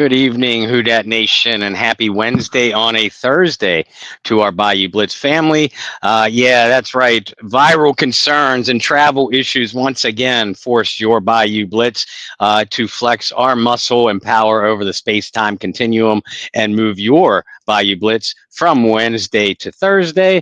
Good evening, Who Dat Nation, and happy Wednesday on a Thursday to our Bayou Blitz family. Yeah, that's right. Viral concerns and travel issues once again forced your Bayou Blitz to flex our muscle and power over the space-time continuum and move your Bayou Blitz from Wednesday to Thursday.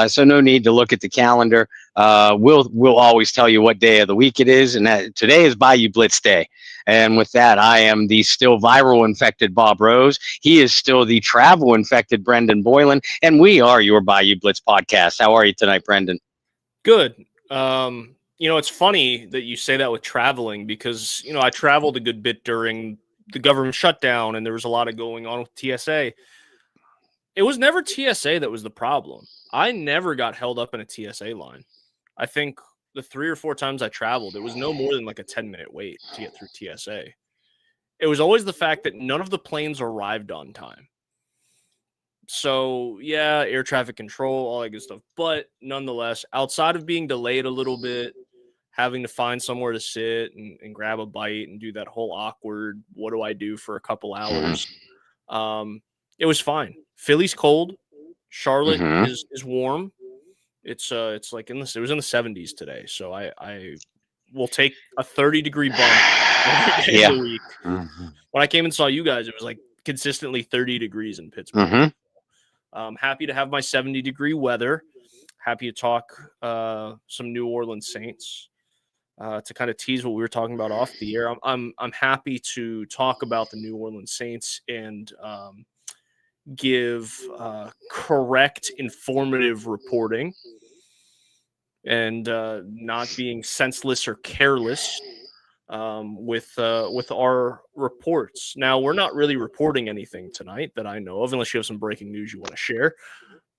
So no need to look at the calendar. We'll always tell you what day of the week it is, and that today is Bayou Blitz Day. And with that, I am the still viral infected Bob Rose. He is still the travel infected Brendan Boylan. And we are your Bayou Blitz podcast. How are you tonight, Brendan? Good. It's funny that you say that with traveling because, I traveled a good bit during the government shutdown and there was a lot of going on with TSA. It was never TSA that was the problem. I never got held up in a TSA line. I think the 3 or 4 times I traveled, it was no more than like a 10-minute wait to get through TSA. It was always the fact that none of the planes arrived on time. So, yeah, air traffic control, all that good stuff. But nonetheless, outside of being delayed a little bit, having to find somewhere to sit and grab a bite and do that whole awkward, what do I do for a couple hours? It was fine. Philly's cold. Charlotte is warm. It's like it was in the 70s today, so I will take a 30-degree bump every day of the week. When I came and saw you guys, it was like consistently 30 degrees in Pittsburgh. Happy to have my 70-degree weather. Happy to talk some New Orleans Saints to kind of tease what we were talking about off the air. I'm happy to talk about the New Orleans Saints and give correct, informative reporting and not being senseless or careless with our reports. Now, we're not really reporting anything tonight that I know of, unless you have some breaking news you want to share.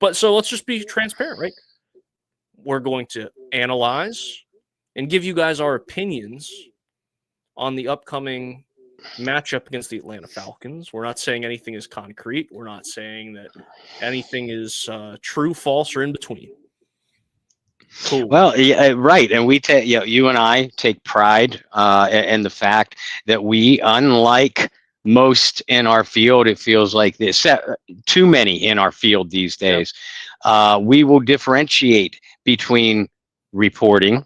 But so let's just be transparent, right? We're going to analyze and give you guys our opinions on the upcoming matchup against the Atlanta Falcons. We're not saying anything is concrete. We're not saying that anything is true, false, or in between. Cool. Well, yeah, right, and you and I take pride in the fact that we, unlike most in our field, it feels like there's too many in our field these days. We will differentiate between reporting,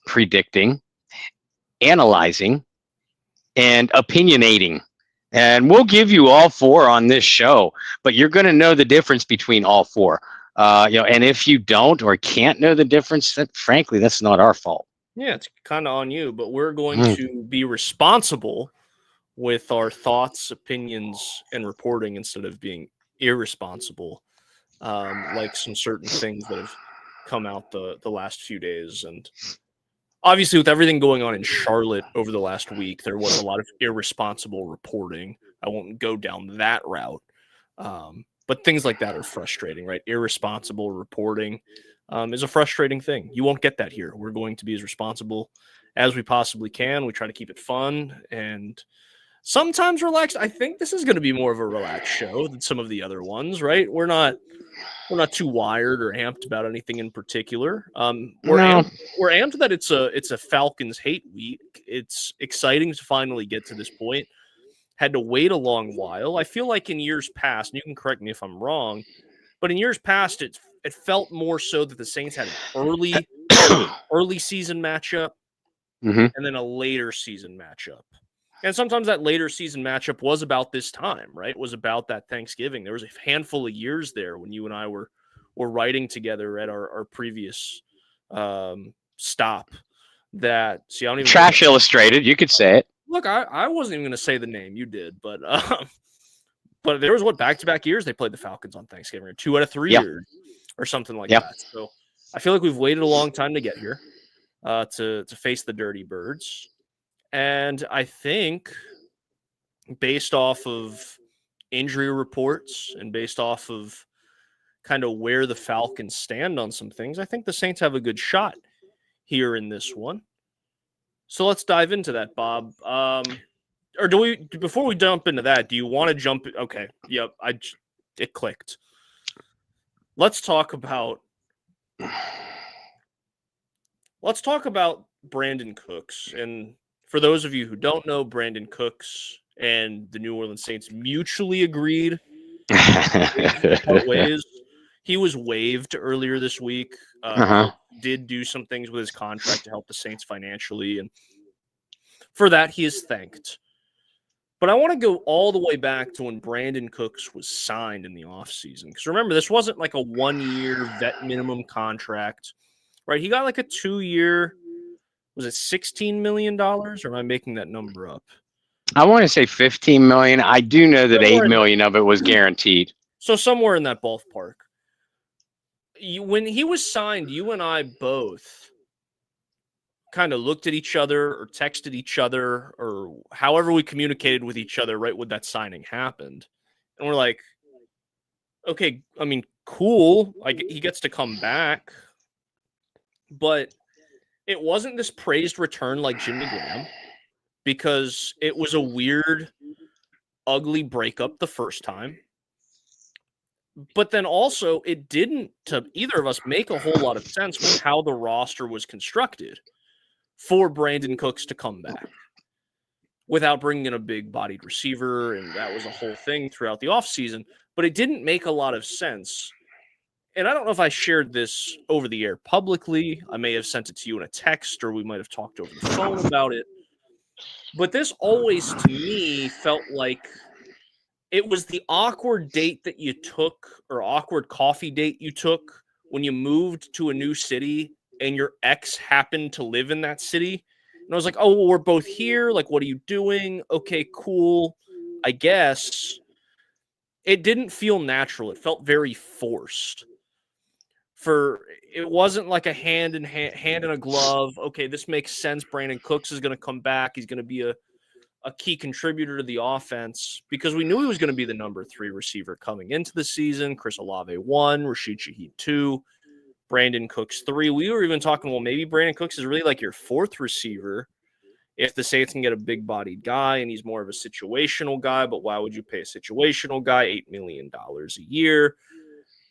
predicting, analyzing, and opinionating. And we'll give you all 4 on this show, but you're going to know the difference between all 4. And if you don't or can't know the difference, frankly, that's not our fault. Yeah, it's kind of on you, but we're going to be responsible with our thoughts, opinions, and reporting instead of being irresponsible, like some certain things that have come out the last few days. And obviously, with everything going on in Charlotte over the last week, there was a lot of irresponsible reporting. I won't go down that route. But things like that are frustrating, right? Irresponsible reporting is a frustrating thing. You won't get that here. We're going to be as responsible as we possibly can. We try to keep it fun and sometimes relaxed. I think this is going to be more of a relaxed show than some of the other ones, right? We're not too wired or amped about anything in particular. We're amped that it's a Falcons hate week. It's exciting to finally get to this point. Had to wait a long while. I feel like in years past, and you can correct me if I'm wrong, but in years past, it felt more so that the Saints had an early season matchup and then a later season matchup. And sometimes that later season matchup was about this time, right? It was about that Thanksgiving. There was a handful of years there when you and I were writing together at our previous stop. That I don't even Trash Illustrated, you could say it. Look, I wasn't even going to say the name. You did, but there was back-to-back years they played the Falcons on Thanksgiving, or 2 out of 3 years, or something like that. So I feel like we've waited a long time to get here to face the Dirty Birds, and I think based off of injury reports and based off of kind of where the Falcons stand on some things, I think the Saints have a good shot here in this one. So let's dive into that, Bob. Or before we jump into that, do you want to jump? Okay. Yep. It clicked. Let's talk about Brandon Cooks. And for those of you who don't know, Brandon Cooks, and the New Orleans Saints mutually agreed to part ways. He was waived earlier this week. Cook did do some things with his contract to help the Saints financially, and for that he is thanked. But I want to go all the way back to when Brandon Cooks was signed in the offseason. Because remember, this wasn't like a 1-year vet minimum contract, right? He got like a 2-year, was it $16 million? Or am I making that number up? I want to say 15 million. I do know that 8 million of it was guaranteed. So somewhere in that ballpark. When he was signed, you and I both kind of looked at each other or texted each other or however we communicated with each other right when that signing happened. And we're like, okay, I mean, cool. Like, he gets to come back. But it wasn't this praised return like Jimmy Graham, because it was a weird, ugly breakup the first time. But then also, it didn't, to either of us, make a whole lot of sense with how the roster was constructed for Brandon Cooks to come back without bringing in a big-bodied receiver, and that was a whole thing throughout the offseason. But it didn't make a lot of sense. And I don't know if I shared this over the air publicly. I may have sent it to you in a text, or we might have talked over the phone about it. But this always, to me, felt like it was the awkward date that you took, or awkward coffee date you took when you moved to a new city and your ex happened to live in that city. And I was like, oh, well, we're both here. Like, what are you doing? Okay, cool. I guess. It didn't feel natural. It felt very forced. It wasn't like a hand in a glove. Okay, this makes sense. Brandon Cooks is going to come back. He's going to be a key contributor to the offense, because we knew he was going to be the number 3 receiver coming into the season. Chris Olave 1, Rashid Shaheed 2, Brandon Cooks 3. We were even talking, well, maybe Brandon Cooks is really like your 4th receiver if the Saints can get a big-bodied guy and he's more of a situational guy. But why would you pay a situational guy $8 million a year?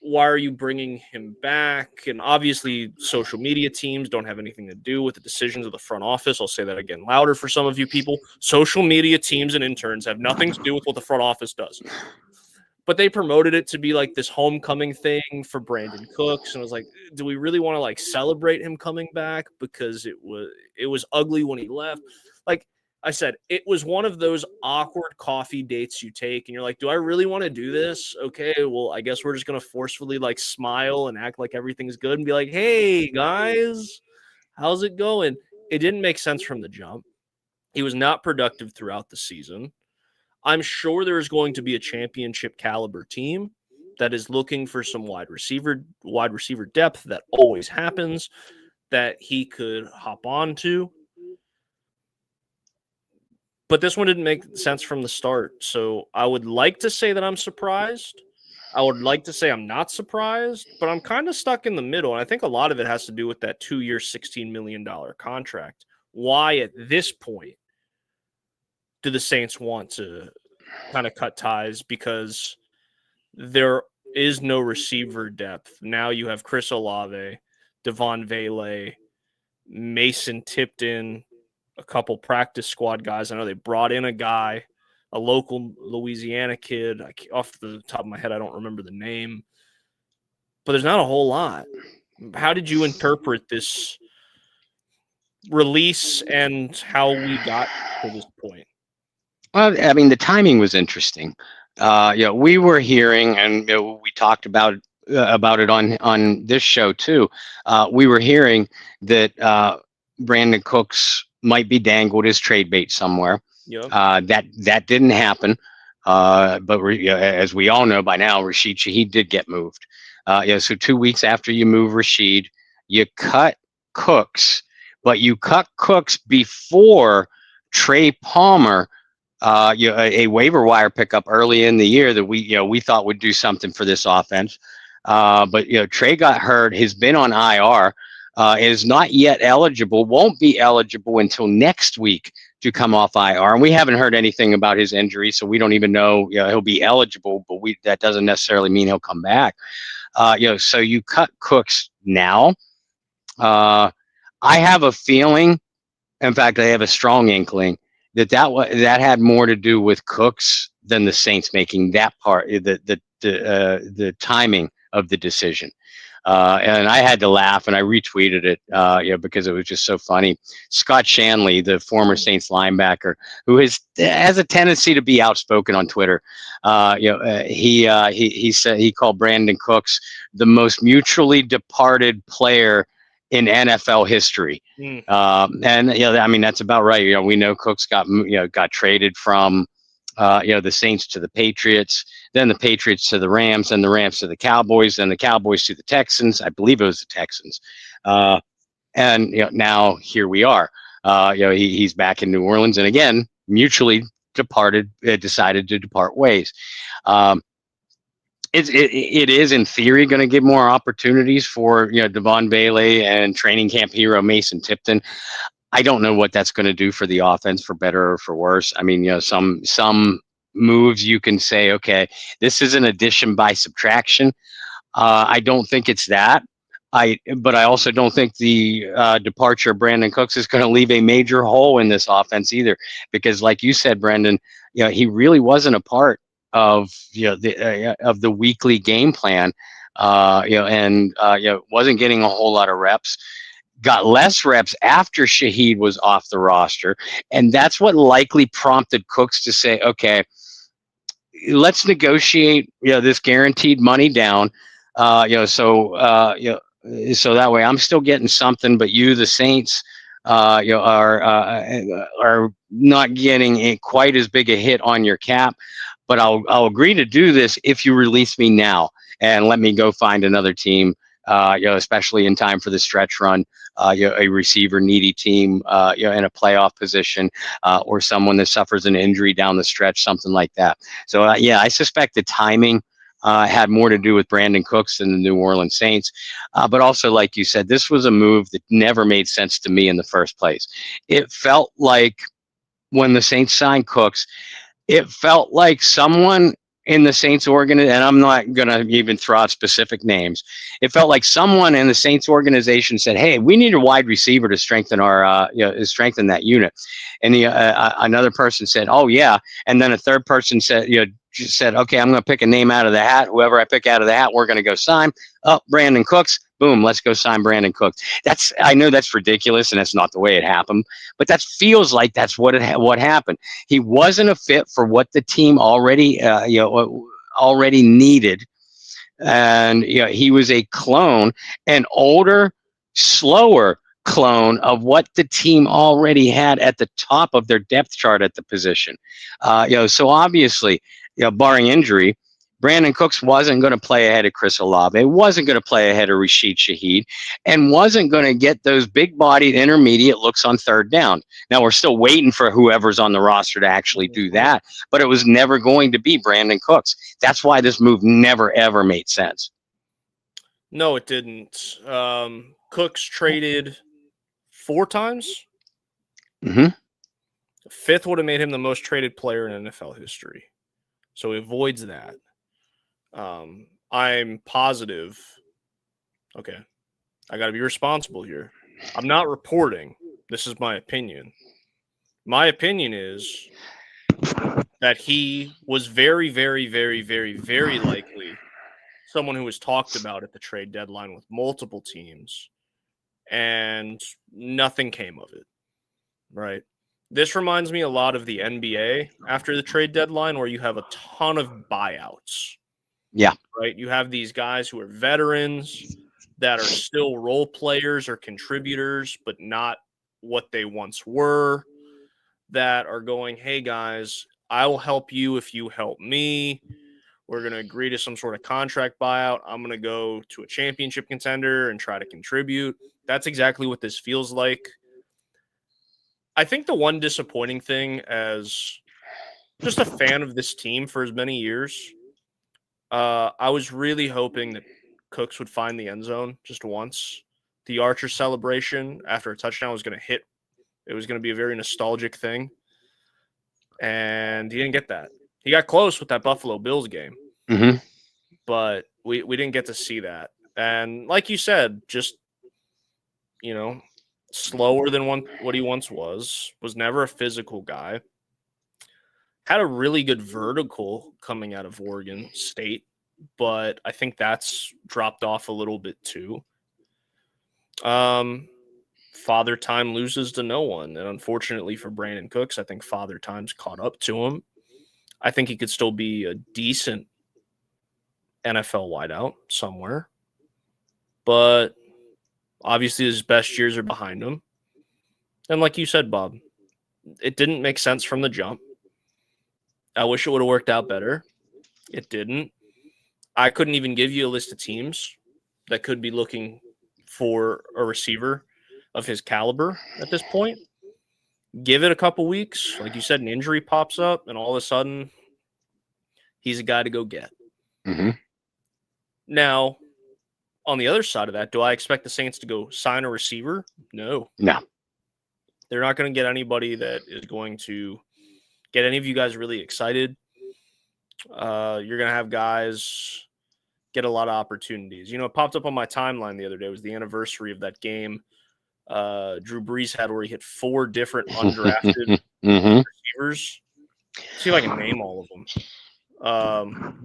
Why are you bringing him back? And obviously, social media teams don't have anything to do with the decisions of the front office. I'll say that again louder for some of you people. Social media teams and interns have nothing to do with what the front office does. But they promoted it to be like this homecoming thing for Brandon Cooks. And I was like, do we really want to like celebrate him coming back? Because it was ugly when he left. Like I said, it was one of those awkward coffee dates you take and you're like, do I really want to do this? Okay, well, I guess we're just going to forcefully like smile and act like everything's good and be like, hey guys, how's it going? It didn't make sense from the jump. He was not productive throughout the season. I'm sure there is going to be a championship caliber team that is looking for some wide receiver depth. That always happens, that he could hop onto. But this one didn't make sense from the start. So I would like to say that I'm surprised. I would like to say I'm not surprised, but I'm kind of stuck in the middle. And I think a lot of it has to do with that 2-year, $16 million contract. Why at this point do the Saints want to kind of cut ties? Because there is no receiver depth. Now you have Chris Olave, Devon Vele, Mason Tipton, a couple practice squad guys. I know they brought in a guy, a local Louisiana kid. Off the top of my head, I don't remember the name. But there's not a whole lot. How did you interpret this release and how we got to this point? Well, I mean, the timing was interesting. We were hearing, and we talked about it on this show too. We were hearing that Brandon Cooks might be dangled as trade bait somewhere. Yep. That didn't happen. But as we all know by now, Rashid Shaheed did get moved. So 2 weeks after you move Rashid, you cut Cooks, but you cut Cooks before Trey Palmer, a waiver wire pickup early in the year that we thought would do something for this offense. But Trey got hurt, has been on IR, is not yet eligible, won't be eligible until next week to come off IR. And we haven't heard anything about his injury, so we don't even know he'll be eligible, but that doesn't necessarily mean he'll come back. So you cut Cooks now. I have a feeling, in fact, I have a strong inkling that had more to do with Cooks than the Saints making that part, the timing of the decision. And I had to laugh, and I retweeted it, because it was just so funny. Scott Shanley, the former Saints linebacker, who has a tendency to be outspoken on Twitter, he said he called Brandon Cooks the most mutually departed player in NFL history. Mm. And I mean that's about right. We know Cooks got traded from the Saints to the Patriots, then the Patriots to the Rams, and the Rams to the Cowboys, then the Cowboys to the Texans. I believe it was the Texans. And now here we are. He's back in New Orleans, and again, mutually decided to depart ways. It is in theory going to give more opportunities for Devon Bailey and training camp hero Mason Tipton. I don't know what that's going to do for the offense, for better or for worse. I mean, some moves you can say, okay, this is an addition by subtraction. I don't think it's that. But I also don't think the departure of Brandon Cooks is going to leave a major hole in this offense either, because, like you said, Brendan, he really wasn't a part of the weekly game plan, and wasn't getting a whole lot of reps. Got less reps after Shaheed was off the roster, and that's what likely prompted Cooks to say, okay, let's negotiate this guaranteed money down, so that way I'm still getting something, but you, the Saints, are not getting quite as big a hit on your cap, but I'll agree to do this if you release me now and let me go find another team, especially in time for the stretch run, a receiver needy team, in a playoff position, or someone that suffers an injury down the stretch, something like that. So, I suspect the timing had more to do with Brandon Cooks than the New Orleans Saints. But also, like you said, this was a move that never made sense to me in the first place. It felt like when the Saints signed Cooks, it felt like someone in the Saints organization, and I'm not going to even throw out specific names. It felt like someone in the Saints organization said, "Hey, we need a wide receiver to strengthen strengthen that unit." And another person said, "Oh yeah," and then a third person said, just said, "Okay, I'm going to pick a name out of the hat. Whoever I pick out of the hat, we're going to go sign. Oh, Brandon Cooks. Boom, let's go sign Brandon Cooks." I know that's ridiculous, and that's not the way it happened, but that feels like that's what happened. He wasn't a fit for what the team already needed, and he was a clone, an older, slower clone of what the team already had at the top of their depth chart at the position. So obviously, barring injury, Brandon Cooks wasn't going to play ahead of Chris Olave, wasn't going to play ahead of Rashid Shaheed, and wasn't going to get those big-bodied intermediate looks on third down. Now, we're still waiting for whoever's on the roster to actually do that, but it was never going to be Brandon Cooks. That's why this move never, ever made sense. No, it didn't. Cooks traded 4 times. Mm-hmm. Fifth would have made him the most traded player in NFL history. So he avoids that. I'm positive. Okay. I got to be responsible here. I'm not reporting. This is my opinion. My opinion is that he was very, very, very, very, very likely someone who was talked about at the trade deadline with multiple teams, and nothing came of it. Right. This reminds me a lot of the NBA after the trade deadline, where you have a ton of buyouts. Yeah. Right. You have these guys who are veterans that are still role players or contributors, but not what they once were, that are going, "Hey guys, I will help you if you help me. We're going to agree to some sort of contract buyout. I'm going to go to a championship contender and try to contribute." That's exactly what this feels like. I think the one disappointing thing, as just a fan of this team for as many years, I was really hoping that Cooks would find the end zone just once. The Archer celebration after a touchdown was going to hit. It was going to be a very nostalgic thing. And he didn't get that. He got close with that Buffalo Bills game. Mm-hmm. But we didn't get to see that. And like you said, just, slower than what he once was never a physical guy. Had a really good vertical coming out of Oregon State, but I think that's dropped off a little bit too. Father Time loses to no one, and unfortunately for Brandon Cooks, I think Father Time's caught up to him. I think he could still be a decent NFL wideout somewhere, but obviously his best years are behind him. And like you said, Bob, it didn't make sense from the jump. I wish it would have worked out better. It didn't. I couldn't even give you a list of teams that could be looking for a receiver of his caliber at this point. Give it a couple weeks. Like you said, an injury pops up, and all of a sudden, he's a guy to go get. Mm-hmm. Now, on the other side of that, do I expect the Saints to go sign a receiver? No. They're not going to get anybody that is going to get any of you guys really excited. You're going to have guys get a lot of opportunities. It popped up on my timeline the other day. It was the anniversary of that game Drew Brees had where he hit 4 different undrafted receivers. See if I can name all of them.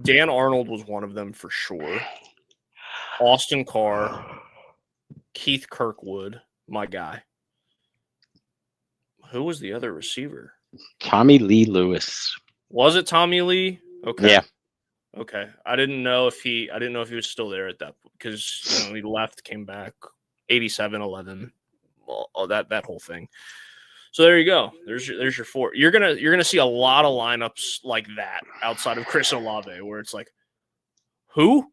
Dan Arnold was one of them for sure. Austin Carr, Keith Kirkwood, my guy. Who was the other receiver? Tommy Lee Lewis. Was it Tommy Lee? Okay. Yeah. Okay. I didn't know if he was still there at that point because he left, came back, 87-11, all that whole thing. So there you go. There's your 4. You're gonna see a lot of lineups like that outside of Chris Olave, where it's like, who?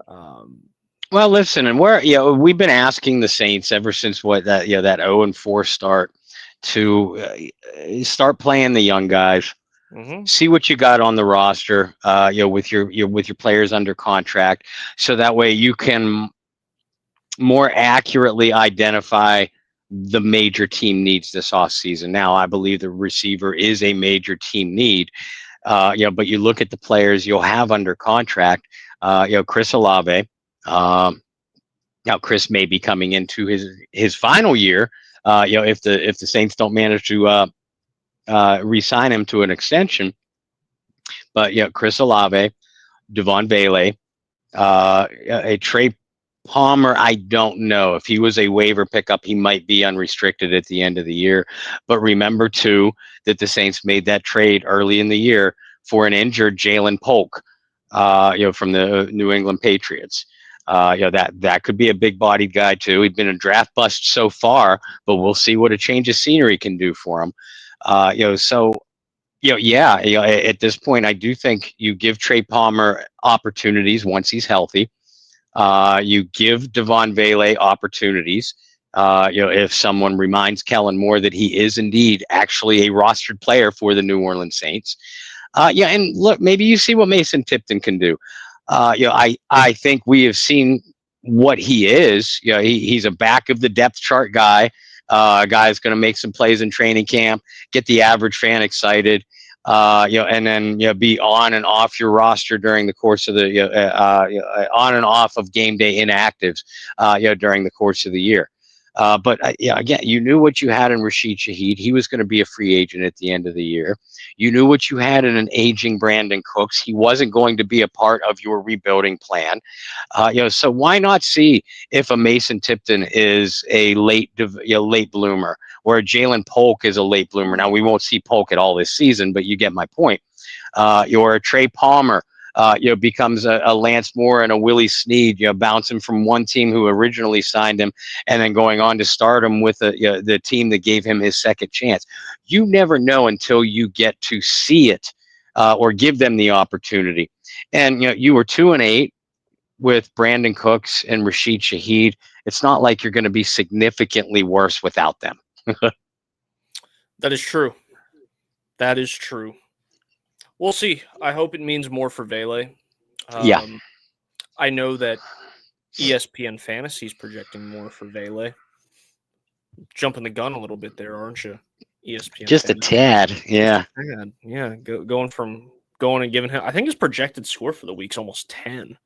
Well, listen, and we've been asking the Saints ever since that 0-4 start to start playing the young guys. Mm-hmm. See what you got on the roster, with your players under contract, so that way you can more accurately identify the major team needs this offseason. Now, I believe the receiver is a major team need, but you look at the players you'll have under contract. Chris Olave. Now, Chris may be coming into his final year. If the Saints don't manage to re-sign him to an extension, but Chris Olave, Devon Bailey, a Trey Palmer. I don't know if he was a waiver pickup. He might be unrestricted at the end of the year. But remember too that the Saints made that trade early in the year for an injured Jalen Polk, from the New England Patriots. That could be a big-bodied guy too. He'd been a draft bust so far, but we'll see what a change of scenery can do for him. At this point, I do think you give Trey Palmer opportunities once he's healthy. You give Devon Bailey opportunities. If someone reminds Kellen Moore that he is indeed actually a rostered player for the New Orleans Saints. And look, maybe you see what Mason Tipton can do. I think we have seen what he is. He's a back of the depth chart guy. A guy is going to make some plays in training camp, get the average fan excited, and then be on and off your roster during the course of the on and off of game day inactives, during the course of the year. But again, you knew what you had in Rashid Shaheed. He was going to be a free agent at the end of the year. You knew what you had in an aging Brandon Cooks. He wasn't going to be a part of your rebuilding plan. So why not see if a Mason Tipton is a late bloomer, or a Jalen Polk is a late bloomer. Now, we won't see Polk at all this season, but you get my point. Or a Trey Palmer, becomes a Lance Moore and a Willie Snead, bouncing from one team who originally signed him and then going on to start him with the team that gave him his second chance. You never know until you get to see it, or give them the opportunity. And, you were 2-8 with Brandon Cooks and Rashid Shaheed. It's not like you're going to be significantly worse without them. That is true. That is true. We'll see. I hope it means more for Vele. I know that ESPN Fantasy is projecting more for Vele. Jumping the gun a little bit there, aren't you? ESPN Just Fantasy. A tad, yeah. Just a tad. Yeah, going and giving him. I think his projected score for the week's almost 10.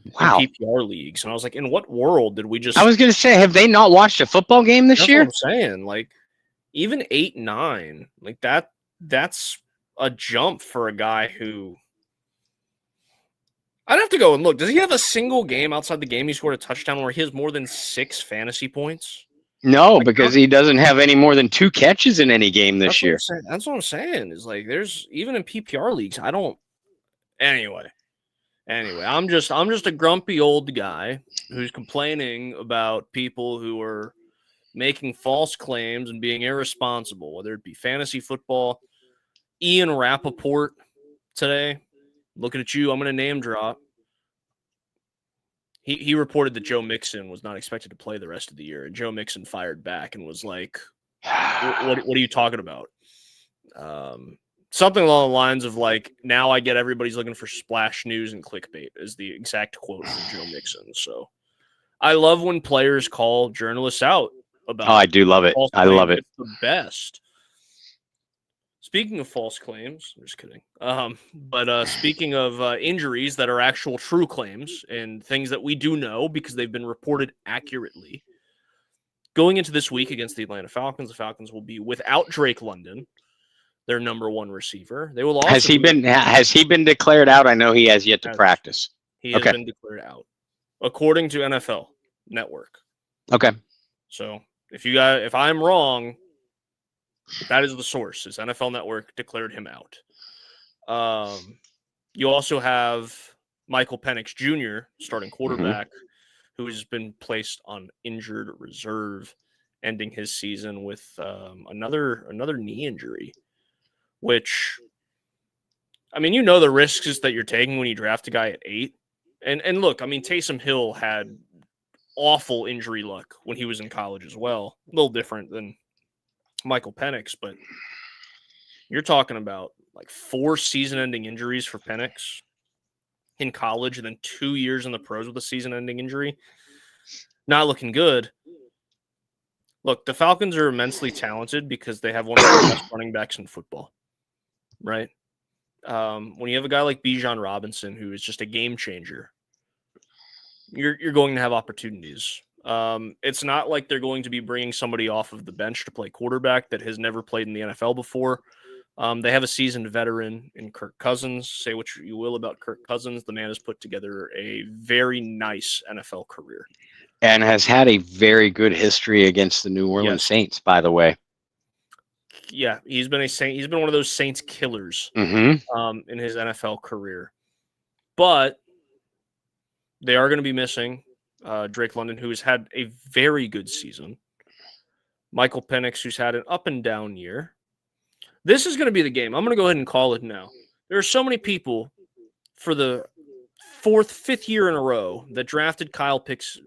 in Wow. PPR leagues. And I was like, in what world did we just? I was going to say, have they not watched a football game this That's year? what I'm saying. Like, even 8-9, like that's a jump for a guy who. I'd have to go and look. Does he have a single game outside the game he scored a touchdown where he has more than 6 fantasy points? No, Like, because he doesn't have any more than 2 catches in any game this year. That's what I'm saying. Is like there's even in PPR leagues, I don't. Anyway, I'm just a grumpy old guy who's complaining about people who are making false claims and being irresponsible, whether it be fantasy football. Ian Rappaport today, looking at you, I'm going to name drop. He reported that Joe Mixon was not expected to play the rest of the year, and Joe Mixon fired back and was like, what are you talking about? Something along the lines of like, now I get everybody's looking for splash news and clickbait is the exact quote from Joe Mixon. So I love when players call journalists out about I do love it. I love it. It's the best. Speaking of false claims, I'm just kidding. But speaking of injuries that are actual true claims and things that we do know because they've been reported accurately, going into this week against the Atlanta Falcons, the Falcons will be without Drake London, their number one receiver. They will also has he been declared out? I know he has yet to practice. He has been declared out, according to NFL Network. Okay. So if I'm wrong, that is the source. Is NFL Network declared him out. You also have Michael Penix Jr., starting quarterback, who has been placed on injured reserve, ending his season with another knee injury. Which, I mean, you know the risks that you're taking when you draft a guy at 8. And look, I mean, Taysom Hill had awful injury luck when he was in college as well. A little different than Michael Penix, but you're talking about like 4 season-ending injuries for Penix in college and then 2 years in the pros with a season-ending injury. Not looking good. Look, the Falcons are immensely talented because they have one of the best running backs in football, right? When you have a guy like Bijan Robinson, who is just a game changer, you're going to have opportunities. It's not like they're going to be bringing somebody off of the bench to play quarterback that has never played in the NFL before. They have a seasoned veteran in Kirk Cousins. Say what you will about Kirk Cousins. The man has put together a very nice NFL career. And has had a very good history against the New Orleans Saints, by the way. Yeah, he's been a Saint. He's been one of those Saints killers in his NFL career. But they are going to be missing Drake London, who has had a very good season. Michael Penix, who's had an up and down year. This is going to be the game. I'm going to go ahead and call it now. There are so many people for the 4th, 5th year in a row that drafted Kyle Pitts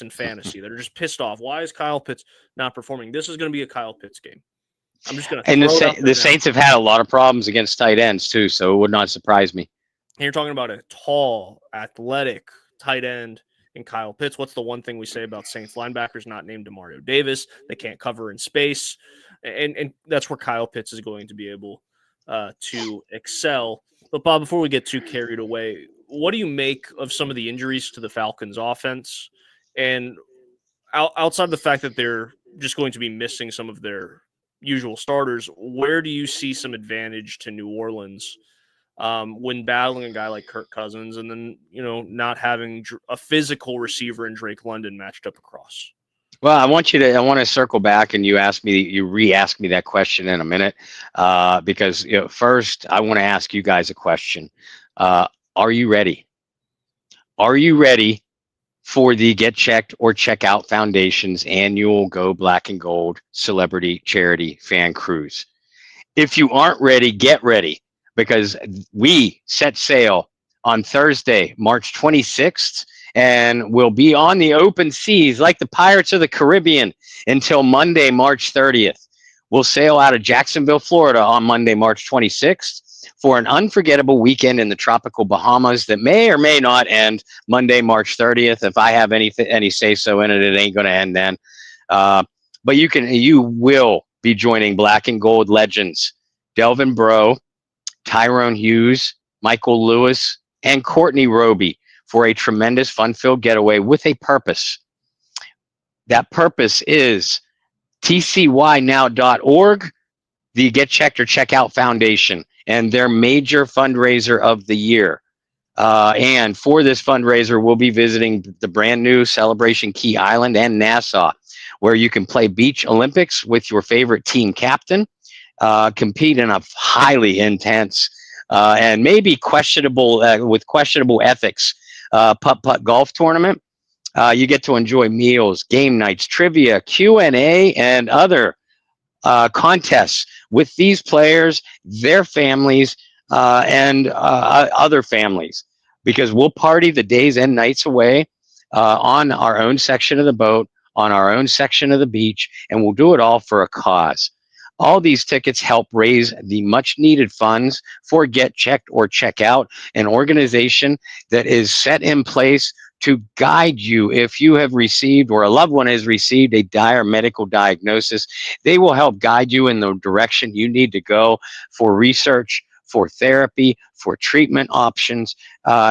in fantasy that are just pissed off. Why is Kyle Pitts not performing? This is going to be a Kyle Pitts game. I'm just going to. And the Saints have had a lot of problems against tight ends too, so it would not surprise me. And you're talking about a tall, athletic tight end in Kyle Pitts. What's the one thing we say about Saints linebackers not named Demario Davis? They can't cover in space, and that's where Kyle Pitts is going to be able to excel. But Bob, before we get too carried away, what do you make of some of the injuries to the Falcons offense? And outside the fact that they're just going to be missing some of their usual starters, where do you see some advantage to New Orleans when battling a guy like Kirk Cousins and then, not having a physical receiver in Drake London matched up across? Well, I want to circle back and you re-ask me that question in a minute because first I want to ask you guys a question. Are you ready? Are you ready for the Get Checked or Check Out Foundation's annual Go Black and Gold Celebrity Charity Fan Cruise? If you aren't ready, get ready because we set sail on Thursday, March 26th, and we'll be on the open seas like the Pirates of the Caribbean until Monday, March 30th. We'll sail out of Jacksonville, Florida on Monday, March 26th. For an unforgettable weekend in the tropical Bahamas that may or may not end Monday, March 30th. If I have any say-so in it, it ain't going to end then. But you will be joining Black and Gold legends Delvin Breaux, Tyrone Hughes, Michael Lewis, and Courtney Roby for a tremendous fun-filled getaway with a purpose. That purpose is tcynow.org, the Get Checked or Check Out Foundation, and their major fundraiser of the year. And for this fundraiser, we'll be visiting the brand new Celebration Key Island and Nassau, where you can play beach Olympics with your favorite team captain, compete in a highly intense and maybe questionable with questionable ethics putt-putt golf tournament. You get to enjoy meals, game nights, trivia, Q&A, and other contests with these players, their families, and other families, because we'll party the days and nights away on our own section of the boat, on our own section of the beach, and we'll do it all for a cause. All these tickets help raise the much needed funds for Get Checked or Check Out, an organization that is set in place to guide you if you have received or a loved one has received a dire medical diagnosis. They will help guide you in the direction you need to go for research, for therapy, for treatment options.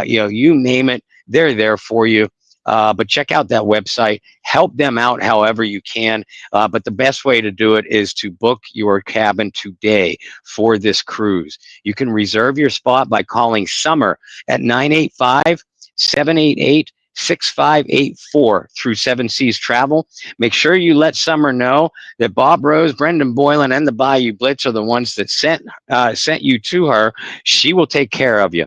You name it, they're there for you. But check out that website, help them out however you can. But the best way to do it is to book your cabin today for this cruise. You can reserve your spot by calling Summer at 985-788-6584 through Seven Seas Travel. Make sure you let Summer know that Bob, Rose, Brendan Boylan, and the Bayou Blitz are the ones that sent you to her. She will take care of you.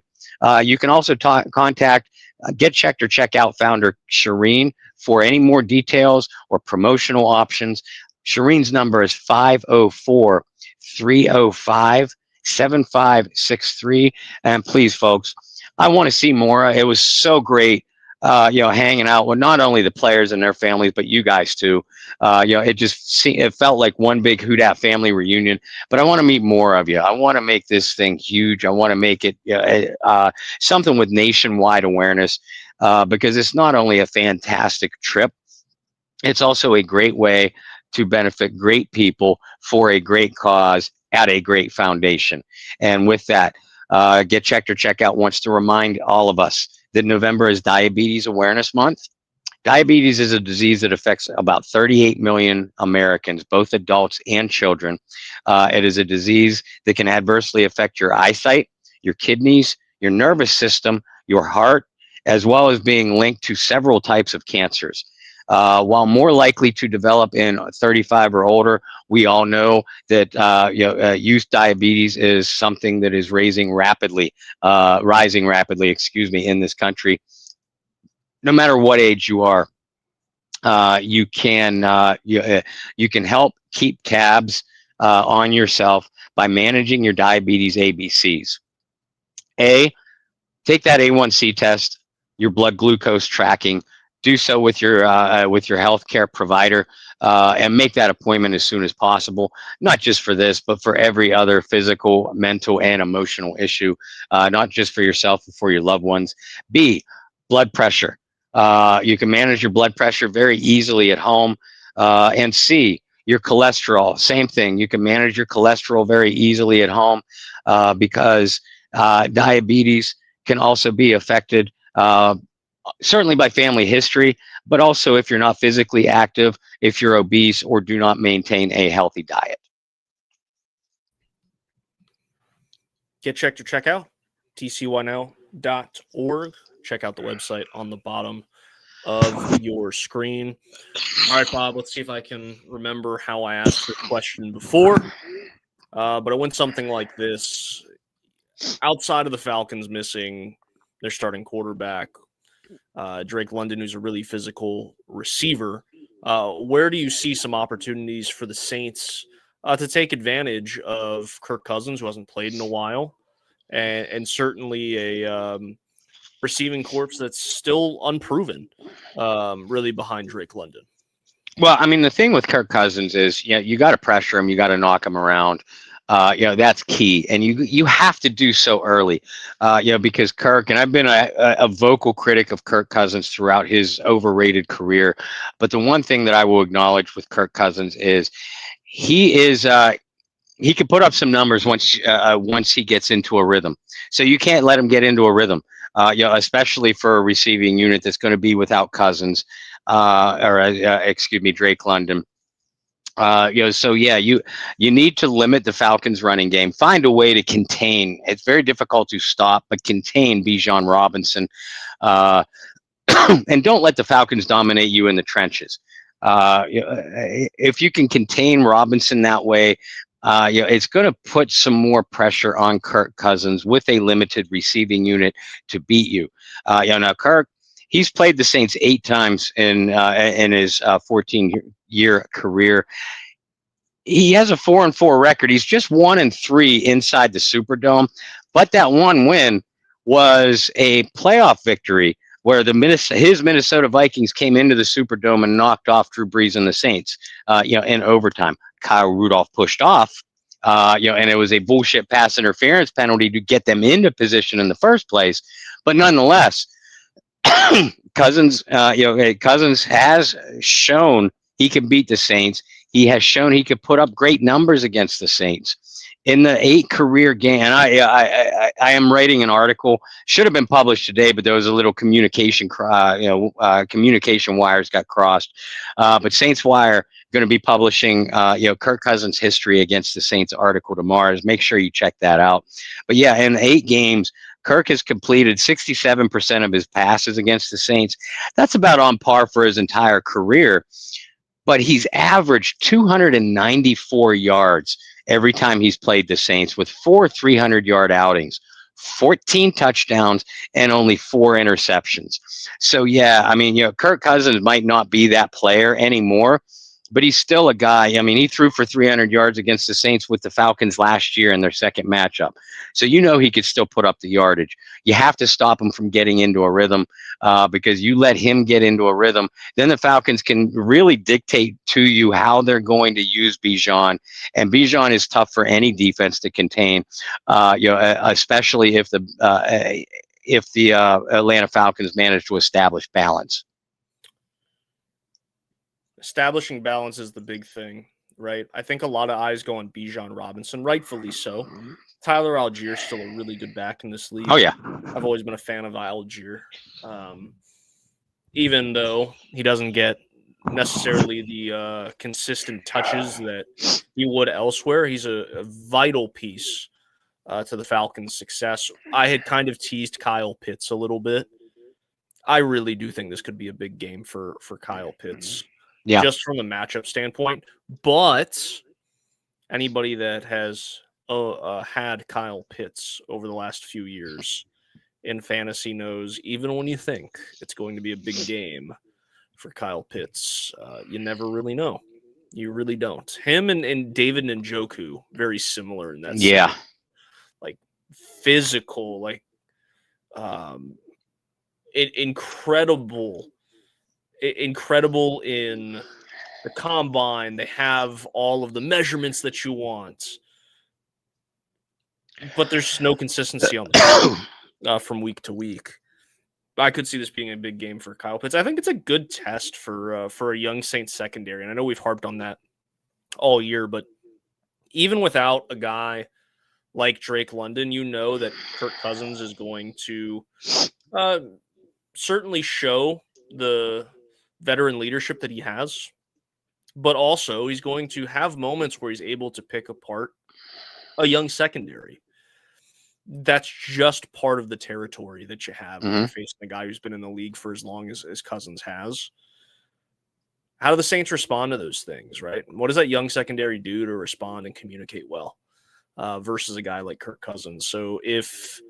You can also contact Get Checked or Check Out founder Shireen for any more details or promotional options. Shireen's number is 504-305-7563. And please, folks, I want to see more. It was so great, hanging out with not only the players and their families, but you guys too. It felt like one big Houdat family reunion. But I want to meet more of you. I want to make this thing huge. I want to make it something with nationwide awareness, because it's not only a fantastic trip, it's also a great way to benefit great people for a great cause at a great foundation. And with that, Get Checked or Check Out wants to remind all of us that November is Diabetes Awareness Month. Diabetes is a disease that affects about 38 million Americans, both adults and children. It is a disease that can adversely affect your eyesight, your kidneys, your nervous system, your heart, as well as being linked to several types of cancers. While more likely to develop in 35 or older, we all know that youth diabetes is something that is rising rapidly, in this country. No matter what age you are, you can help keep tabs on yourself by managing your diabetes ABCs. A, take that A1C test, your blood glucose tracking. Do so with your healthcare provider, and make that appointment as soon as possible. Not just for this, but for every other physical, mental, and emotional issue. Not just for yourself, but for your loved ones. B, blood pressure. You can manage your blood pressure very easily at home. And C, your cholesterol. Same thing. You can manage your cholesterol very easily at home, because diabetes can also be affected. Certainly by family history, but also if you're not physically active, if you're obese, or do not maintain a healthy diet. Get Checked or Check Out, tcynow.org. Check out the website on the bottom of your screen. All right, Bob, let's see if I can remember how I asked the question before. But it went something like this. Outside of the Falcons missing their starting quarterback, Drake London, who's a really physical receiver, where do you see some opportunities for the Saints to take advantage of Kirk Cousins, who hasn't played in a while, and certainly a receiving corps that's still unproven, really behind Drake London? Well, I mean, the thing with Kirk Cousins is, you got to pressure him, you got to knock him around. That's key, and you have to do so early, because Kirk, and I've been a vocal critic of Kirk Cousins throughout his overrated career, but the one thing that I will acknowledge with Kirk Cousins is he can put up some numbers once he gets into a rhythm. So you can't let him get into a rhythm. especially for a receiving unit that's going to be without Cousins, excuse me, Drake London. So yeah, you need to limit the Falcons' running game. Find a way to contain. It's very difficult to stop, but contain Bijan Robinson, and don't let the Falcons dominate you in the trenches. If you can contain Robinson that way, it's going to put some more pressure on Kirk Cousins with a limited receiving unit to beat you. Now Kirk, he's played the Saints 8 times in his 14-year career. He has a 4-4 record. He's just 1-3 inside the Superdome, but that one win was a playoff victory where his Minnesota Vikings came into the Superdome and knocked off Drew Brees and the Saints, in overtime. Kyle Rudolph pushed off, and it was a bullshit pass interference penalty to get them into position in the first place. But nonetheless, Cousins has shown he can beat the Saints. He has shown he could put up great numbers against the Saints in the 8 career game. And I am writing an article, should have been published today, but there was a little communication wires got crossed. But Saints Wire going to be publishing, Kirk Cousins' history against the Saints article tomorrow. Make sure you check that out. But yeah, in 8 games, Kirk has completed 67% of his passes against the Saints. That's about on par for his entire career. But he's averaged 294 yards every time he's played the Saints with 4 300-yard outings, 14 touchdowns, and only 4 interceptions. So, yeah, I mean, Kirk Cousins might not be that player anymore, but he's still a guy. I mean, he threw for 300 yards against the Saints with the Falcons last year in their second matchup. So he could still put up the yardage. You have to stop him from getting into a rhythm, because you let him get into a rhythm, then the Falcons can really dictate to you how they're going to use Bijan. And Bijan is tough for any defense to contain, especially if the Atlanta Falcons manage to establish balance. Establishing balance is the big thing, right? I think a lot of eyes go on Bijan Robinson, rightfully so. Tyler Allgeier's still a really good back in this league. Oh, yeah. I've always been a fan of Allgeier. Even though he doesn't get necessarily the consistent touches that he would elsewhere, he's a vital piece to the Falcons' success. I had kind of teased Kyle Pitts a little bit. I really do think this could be a big game for Kyle Pitts. Yeah. Just from a matchup standpoint. But anybody that has had Kyle Pitts over the last few years in fantasy knows, even when you think it's going to be a big game for Kyle Pitts, you never really know. You really don't. Him and David Njoku, very similar in that Yeah. sense. Like physical, like incredible in the combine. They have all of the measurements that you want, but there's no consistency on the from week to week. I could see this being a big game for Kyle Pitts. I think it's a good test for a young Saints secondary, and I know we've harped on that all year, but even without a guy like Drake London, that Kirk Cousins is going to certainly show the veteran leadership that he has, but also he's going to have moments where he's able to pick apart a young secondary. That's just part of the territory that you have when you're facing a guy who's been in the league for as long as Cousins has. How do the Saints respond to those things, right? What does that young secondary do to respond and communicate well versus a guy like Kirk Cousins? So if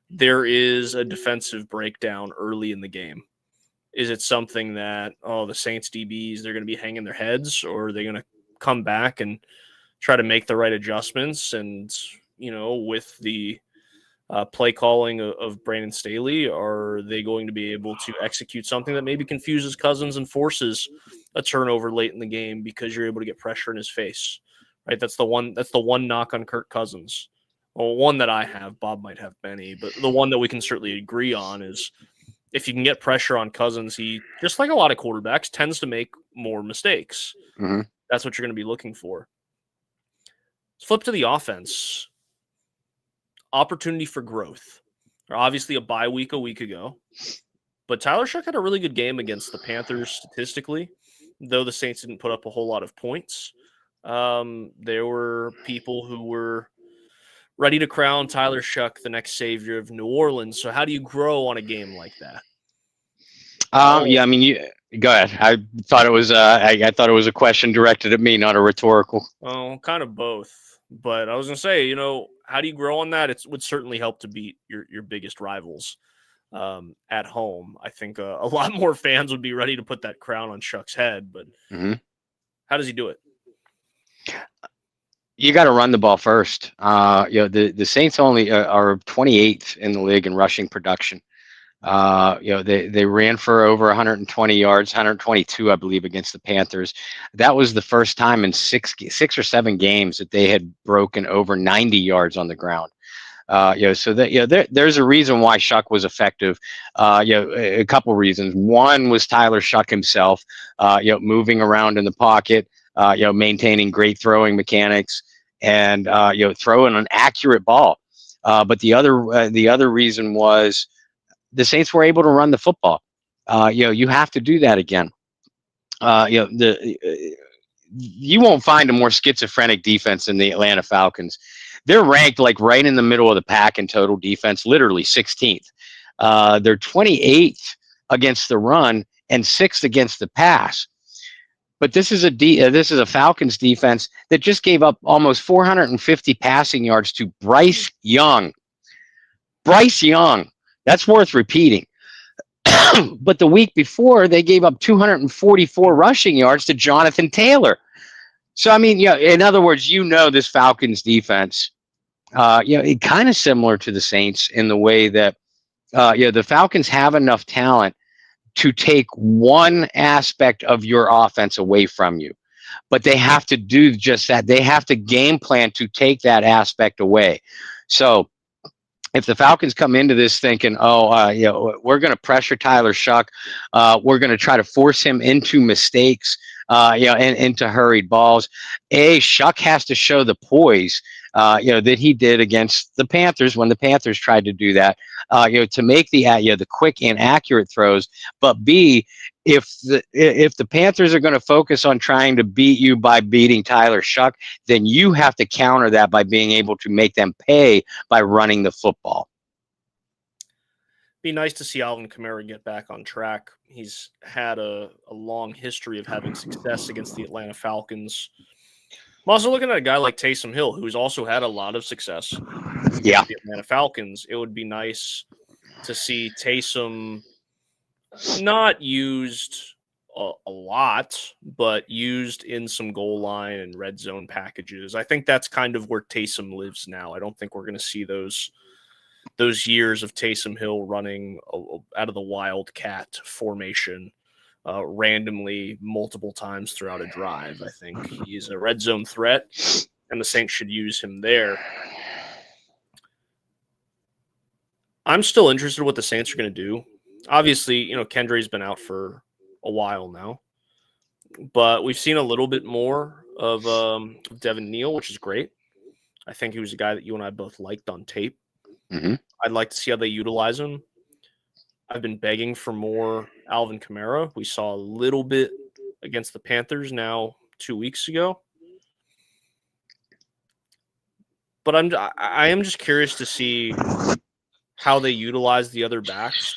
there is a defensive breakdown early in the game, is it something that, the Saints DBs, they're going to be hanging their heads, or are they going to come back and try to make the right adjustments? And, with the play calling of Brandon Staley, are they going to be able to execute something that maybe confuses Cousins and forces a turnover late in the game because you're able to get pressure in his face, right? That's the one knock on Kirk Cousins. Well, one that I have, Bob might have many, but the one that we can certainly agree on is, if you can get pressure on Cousins, he, just like a lot of quarterbacks, tends to make more mistakes. That's what you're going to be looking for. Let's flip to the offense. Opportunity for growth. Obviously, a bye week a week ago. But Tyler Shuck had a really good game against the Panthers statistically, though the Saints didn't put up a whole lot of points. There were people who were ready to crown Tyler Shuck the next savior of New Orleans. So how do you grow on a game like that? Yeah, I mean, go ahead. I thought it was I thought it was a question directed at me, not a rhetorical. Oh, kind of both. But I was gonna say, how do you grow on that? It would certainly help to beat your biggest rivals at home. I think a lot more fans would be ready to put that crown on Shuck's head. But how does he do it? You got to run the ball first. The Saints only are 28th in the league in rushing production. They ran for over 120 yards, 122, I believe, against the Panthers. That was the first time in six or seven games that they had broken over 90 yards on the ground. So that there's a reason why Shuck was effective. A couple reasons. One was Tyler Shuck himself, moving around in the pocket, maintaining great throwing mechanics, and throwing an accurate ball. But the other reason was the Saints were able to run the football. You have to do that again. You won't find a more schizophrenic defense than the Atlanta Falcons. They're ranked like right in the middle of the pack in total defense, literally 16th. They're 28th against the run and 6th against the pass. But this is a Falcons defense that just gave up almost 450 passing yards to Bryce Young. Bryce Young. That's worth repeating. But the week before, they gave up 244 rushing yards to Jonathan Taylor. So, I mean, in other words, this Falcons defense, it kind of similar to the Saints in the way that, the Falcons have enough talent to take one aspect of your offense away from you. But they have to do just that. They have to game plan to take that aspect away. So, if the Falcons come into this thinking, we're going to pressure Tyler Shuck, we're going to try to force him into mistakes, and into hurried balls. Shuck has to show the poise, that he did against the Panthers when the Panthers tried to do that, to make the quick and accurate throws. But B, if the Panthers are going to focus on trying to beat you by beating Tyler Shuck, then you have to counter that by being able to make them pay by running the football. Be nice to see Alvin Kamara get back on track. He's had a long history of having success against the Atlanta Falcons. I'm also looking at a guy like Taysom Hill, who's also had a lot of success against the Atlanta Falcons. It would be nice to see Taysom not used a lot, but used in some goal line and red zone packages. I think that's kind of where Taysom lives now. I don't think we're going to see those years of Taysom Hill running out of the Wildcat formation randomly multiple times throughout a drive. I think he's a red zone threat, and the Saints should use him there. I'm still interested in what the Saints are going to do. Obviously, Kendry's been out for a while now, but we've seen a little bit more of Devin Neal, which is great. I think he was a guy that you and I both liked on tape. Mm-hmm. I'd like to see how they utilize him. I've been begging for more Alvin Kamara. We saw a little bit against the Panthers now 2 weeks ago. But I am just curious to see how they utilize the other backs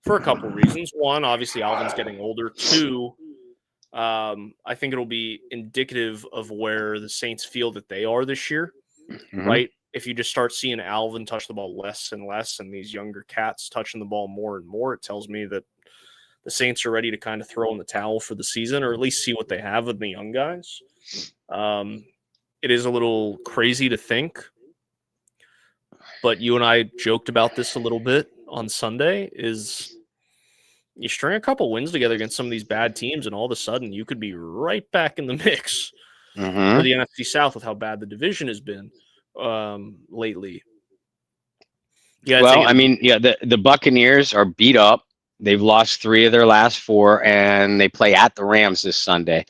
for a couple reasons. One, obviously Alvin's getting older. Two, I think it'll be indicative of where the Saints feel that they are this year, right? If you just start seeing Alvin touch the ball less and less and these younger cats touching the ball more and more, it tells me that the Saints are ready to kind of throw in the towel for the season, or at least see what they have with the young guys. It is a little crazy to think, but you and I joked about this a little bit on Sunday, is you string a couple wins together against some of these bad teams, and all of a sudden you could be right back in the mix for the NFC South with how bad the division has been lately. The Buccaneers are beat up. They've lost 3 of their last 4, and they play at the Rams this Sunday.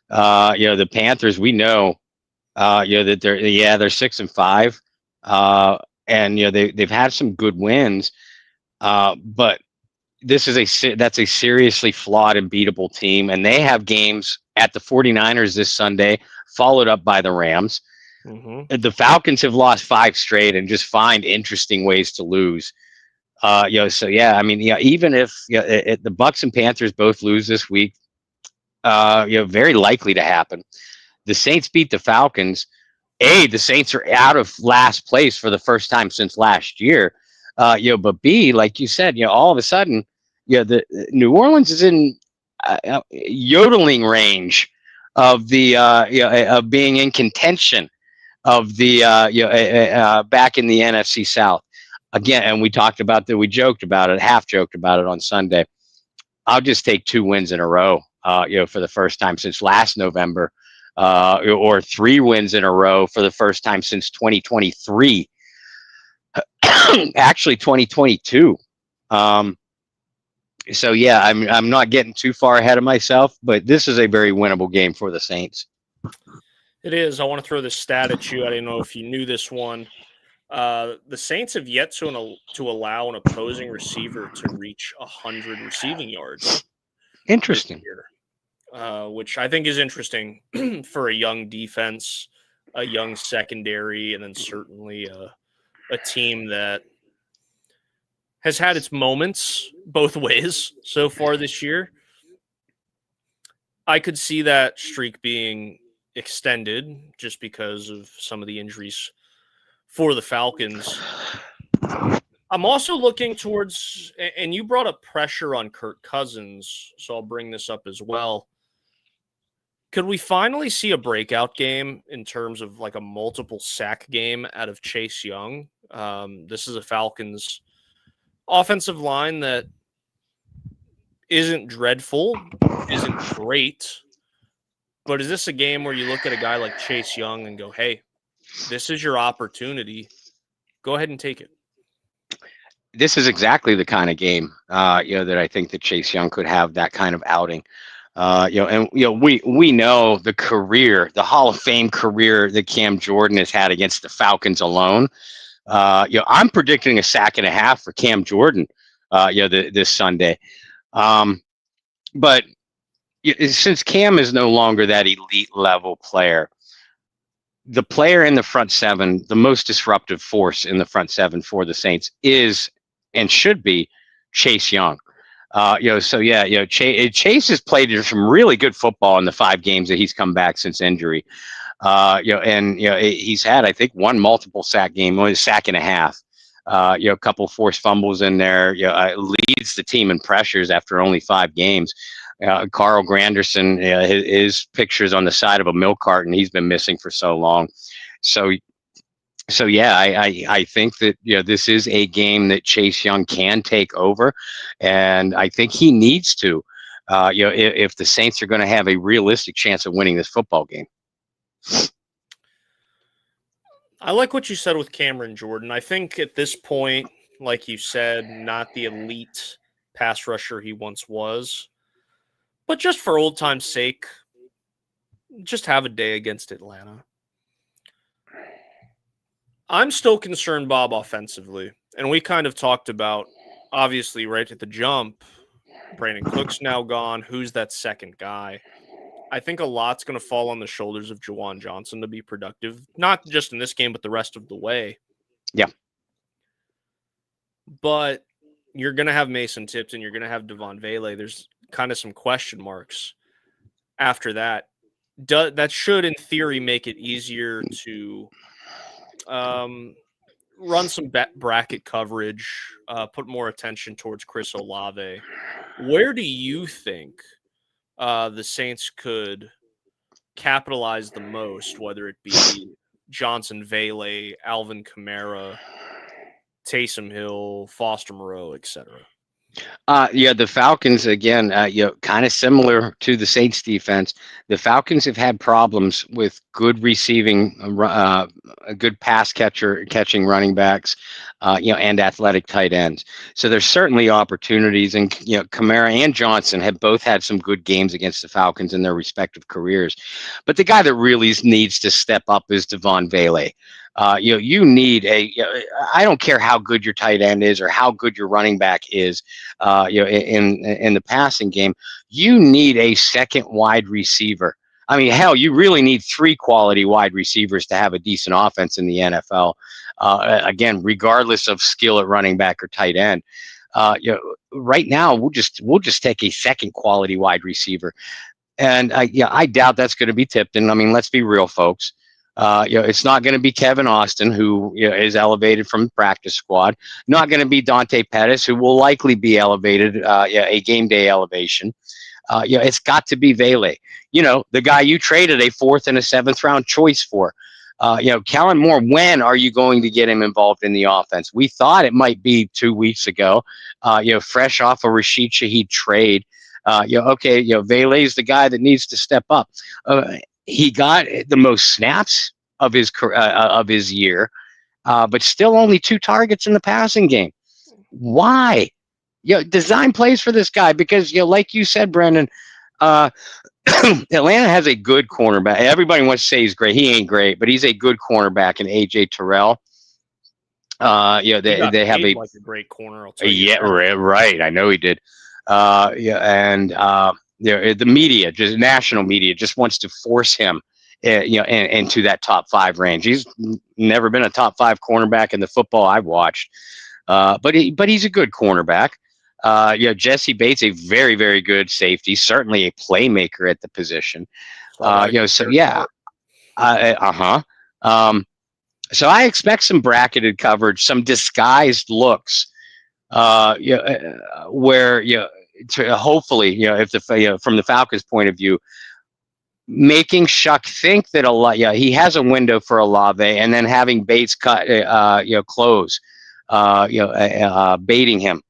The Panthers, we know, that they're 6-5. and they've had some good wins, but that's a seriously flawed and beatable team, and they have games at the 49ers this Sunday, followed up by the Rams. The Falcons have lost 5 straight and just find interesting ways to lose. So yeah, I mean, even if the Bucks and Panthers both lose this week, very likely to happen. The Saints beat the Falcons. The Saints are out of last place for the first time since last year. But B, like you said, all of a sudden, the New Orleans is in yodeling range of the of being in contention of the back in the NFC South again. And we joked about it, half joked about it on Sunday. I'll just take 2 wins in a row, for the first time since last November, or 3 wins in a row for the first time since 2023. Actually, 2022. So yeah, I'm not getting too far ahead of myself, but this is a very winnable game for the Saints. It is. I want to throw this stat at you. I didn't know if you knew this one. The Saints have yet to allow an opposing receiver to reach 100 receiving yards. Interesting. Which I think is interesting for a young defense, a young secondary, and then certainly a team that has had its moments both ways so far this year. I could see that streak being extended just because of some of the injuries for the Falcons. I'm also looking towards, and you brought up pressure on Kirk Cousins, so I'll bring this up as well. Could we finally see a breakout game in terms of like a multiple sack game out of Chase Young? This is a Falcons offensive line that isn't dreadful, isn't great, but is this a game where you look at a guy like Chase Young and go, hey, this is your opportunity. Go ahead and take it. This is exactly the kind of game, that I think that Chase Young could have that kind of outing. We know the Hall of Fame career that Cam Jordan has had against the Falcons alone. I'm predicting a sack and a half for Cam Jordan, this Sunday. But since Cam is no longer that elite level player, the player in the front seven, the most disruptive force in the front seven for the Saints is and should be Chase Young. Chase has played some really good football in the 5 games that he's come back since injury. He's had, I think, 1 multiple sack game, 1 sack and a half. A couple forced fumbles in there. Leads the team in pressures after only 5 games. Carl Granderson, his pictures on the side of a milk carton. He's been missing for so long. So yeah, I think that this is a game that Chase Young can take over, and I think he needs to. If the Saints are going to have a realistic chance of winning this football game. I like what you said with Cameron Jordan. I think at this point, like you said, not the elite pass rusher he once was, but just for old time's sake, just have a day against Atlanta. I'm still concerned, Bob, offensively. And we kind of talked about, obviously, right at the jump, Brandon Cook's now gone. Who's that second guy? I think a lot's going to fall on the shoulders of Juwan Johnson to be productive, not just in this game, but the rest of the way. Yeah. But you're going to have Mason Tipton. You're going to have Devon Vele. There's kind of some question marks after that. That should, in theory, make it easier to run some bracket coverage, put more attention towards Chris Olave. Where do you think the Saints could capitalize the most, whether it be Johnson, Vele, Alvin Kamara, Taysom Hill, Foster Moreau, etc.? The Falcons, again, kind of similar to the Saints defense. The Falcons have had problems with good receiving, good pass catching running backs, and athletic tight ends. So there's certainly opportunities, and Kamara and Johnson have both had some good games against the Falcons in their respective careers. But the guy that really needs to step up is Devon Vele. You need I don't care how good your tight end is or how good your running back is, in the passing game. You need a second wide receiver. I mean, hell, you really need three quality wide receivers to have a decent offense in the NFL. Again, regardless of skill at running back or tight end. Right now we'll just take a second quality wide receiver, and I doubt that's going to be Tipton. I mean, let's be real, folks. It's not going to be Kevin Austin, who is elevated from the practice squad. Not going to be Dante Pettis, who will likely be elevated, a game day elevation. It's got to be Vele. The guy you traded a 4th and a 7th round choice for. Kellen Moore, when are you going to get him involved in the offense? We thought it might be 2 weeks ago, fresh off a Rashid Shaheed trade. Vele's the guy that needs to step up. He got the most snaps of his year, but still only 2 targets in the passing game. Why? Design plays for this guy because, like you said, Brendan, Atlanta has a good cornerback. Everybody wants to say he's great. He ain't great, but he's a good cornerback in AJ Terrell. They have a great corner. I'll tell you right. I know he did. The media, just national media, just wants to force him, into that top 5 range. He's never been a top 5 cornerback in the football I've watched, but he's a good cornerback. Jesse Bates, a very, very good safety, certainly a playmaker at the position. So I expect some bracketed coverage, some disguised looks, where hopefully, if from the Falcons' point of view, making Shuck think that he has a window for Olave, and then having Bates cut, close, baiting him.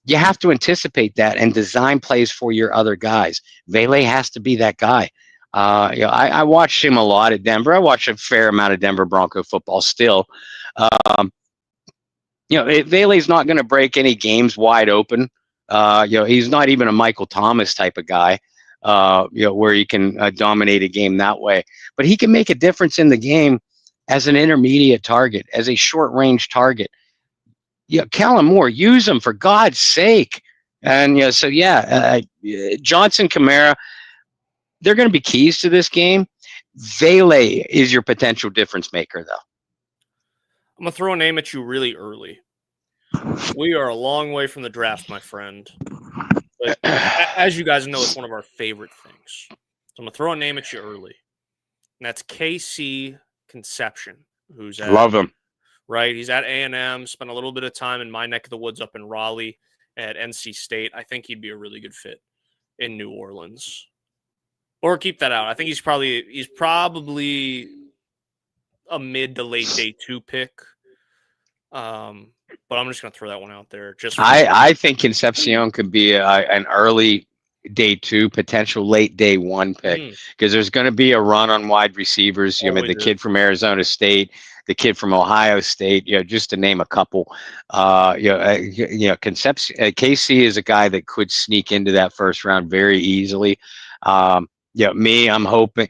You have to anticipate that and design plays for your other guys. Vele has to be that guy. I watched him a lot at Denver. I watched a fair amount of Denver Bronco football still. Vele's not going to break any games wide open. He's not even a Michael Thomas type of guy, where he can dominate a game that way. But he can make a difference in the game as an intermediate target, as a short-range target. Kellen Moore, use him for God's sake. And Johnson, Kamara, they're going to be keys to this game. Vele is your potential difference maker, though. I'm going to throw a name at you really early. We are a long way from the draft, my friend. But as you guys know, it's one of our favorite things. So I'm going to throw a name at you early. And that's KC Conception, who's at... Love him. Right? He's at A&M, spent a little bit of time in my neck of the woods up in Raleigh at NC State. I think he'd be a really good fit in New Orleans. Or keep that out. I think he's probably a mid to late day 2 pick. But I'm just going to throw that one out there. I think Concepcion could be an early day 2, potential late day 1 pick, because there's going to be a run on wide receivers. The kid from Arizona State, the kid from Ohio State, just to name a couple. KC is a guy that could sneak into that first round very easily. I'm hoping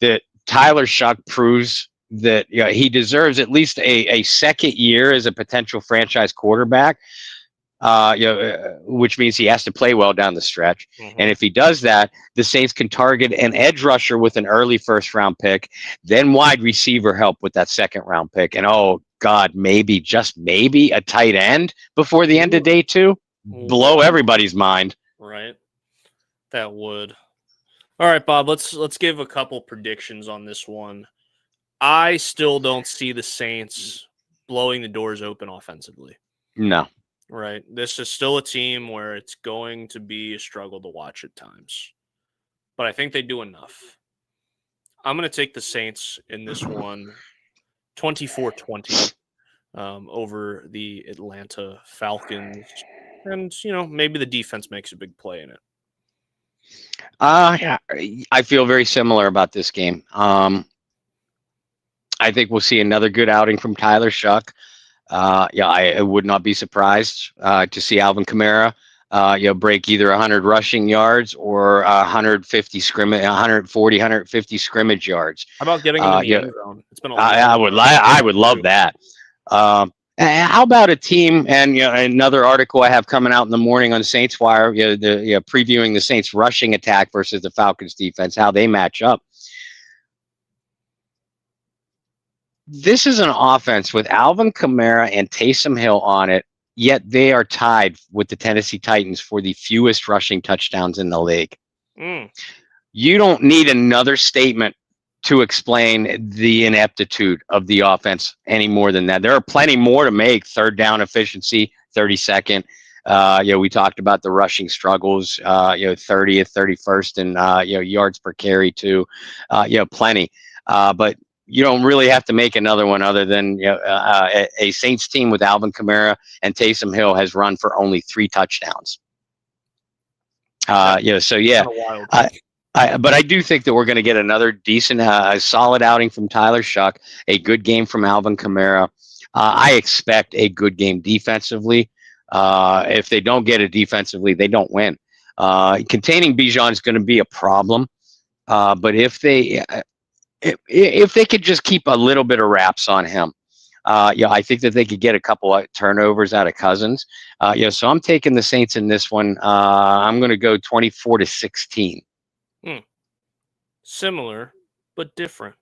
that Tyler Shuck proves that he deserves at least a second year as a potential franchise quarterback. Which means he has to play well down the stretch. Mm-hmm. And if he does that, the Saints can target an edge rusher with an early first round pick, then wide receiver help with that second round pick. And oh God, just maybe a tight end before the end of day 2. Blow everybody's mind. Right. That would. All right, Bob, let's give a couple predictions on this one. I still don't see the Saints blowing the doors open offensively. No. Right. This is still a team where it's going to be a struggle to watch at times. But I think they do enough. I'm going to take the Saints in this one 24-20 over the Atlanta Falcons. And, maybe the defense makes a big play in it. I feel very similar about this game. I think we'll see another good outing from Tyler Shuck. I would not be surprised to see Alvin Kamara break either 100 rushing yards or 140, 150 scrimmage yards. How about getting him in the end zone? It's been a long I would love that. How about a team? And another article I have coming out in the morning on Saints Wire, previewing the Saints rushing attack versus the Falcons defense, how they match up. This is an offense with Alvin Kamara and Taysom Hill on it, yet they are tied with the Tennessee Titans for the fewest rushing touchdowns in the league. You don't need another statement to explain the ineptitude of the offense any more than that. There are plenty more to make. Third down efficiency, 32nd. We talked about the rushing struggles, 30th, 31st, and yards per carry too. Plenty. But you don't really have to make another one other than a Saints team with Alvin Kamara and Taysom Hill has run for only 3 touchdowns. But I do think that we're going to get another decent, solid outing from Tyler Shuck, a good game from Alvin Kamara. I expect a good game defensively. If they don't get it defensively, they don't win. Containing Bijan is going to be a problem, but if they could just keep a little bit of wraps on him, I think that they could get a couple of turnovers out of Cousins. So I'm taking the Saints in this one. I'm going to go 24-16. Similar, but different.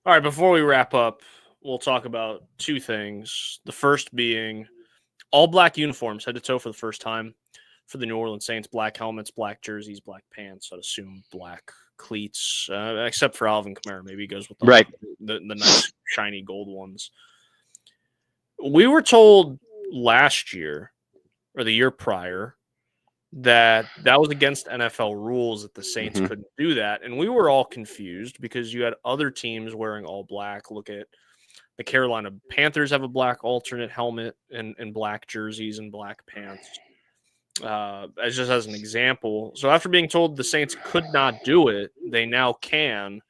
All right, before we wrap up, we'll talk about 2 things. The first being all black uniforms, head to toe for the first time for the New Orleans Saints. Black helmets, black jerseys, black pants. I'd assume black cleats, except for Alvin Kamara. Maybe he goes with the nice shiny gold ones. We were told last year or the year prior that was against NFL rules, that the Saints couldn't do that. And we were all confused because you had other teams wearing all black. Look at the Carolina Panthers have a black alternate helmet and black jerseys and black pants. As an example. So after being told the Saints could not do it, they now can,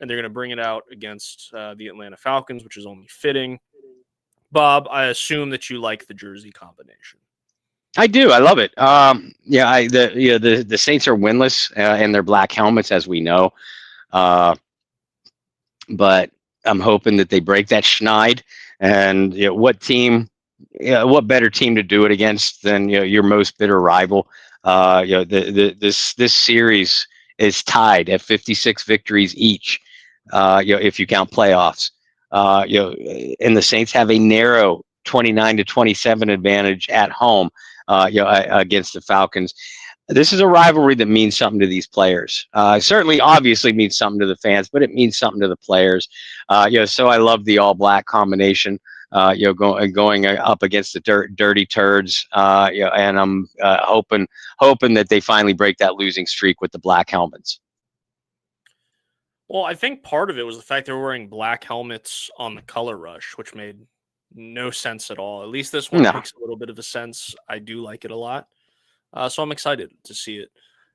and they're going to bring it out against the Atlanta Falcons, which is only fitting. Bob, I assume that you like the jersey combination. I do. I love it. The Saints are winless in their black helmets, as we know. But I'm hoping that they break that schneid. And what better team to do it against than your most bitter rival? This series is tied at 56 victories each. If you count playoffs. And the Saints have a narrow 29-27 advantage at home. Against the Falcons. This is a rivalry that means something to these players. Certainly, obviously means something to the fans, but it means something to the players. So I love the all black combination. Going up against the dirty turds. And I'm hoping that they finally break that losing streak with the black helmets. Well, I think part of it was the fact they were wearing black helmets on the color rush, which made no sense at all. At least this one makes a little bit of a sense. I do like it a lot. So I'm excited to see it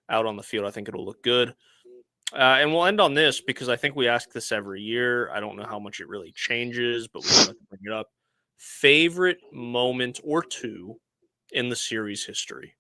out on the field. I think it'll look good. And we'll end on this because I think we ask this every year. I don't know how much it really changes, but we have to bring it up. Favorite moment or 2 in the series history?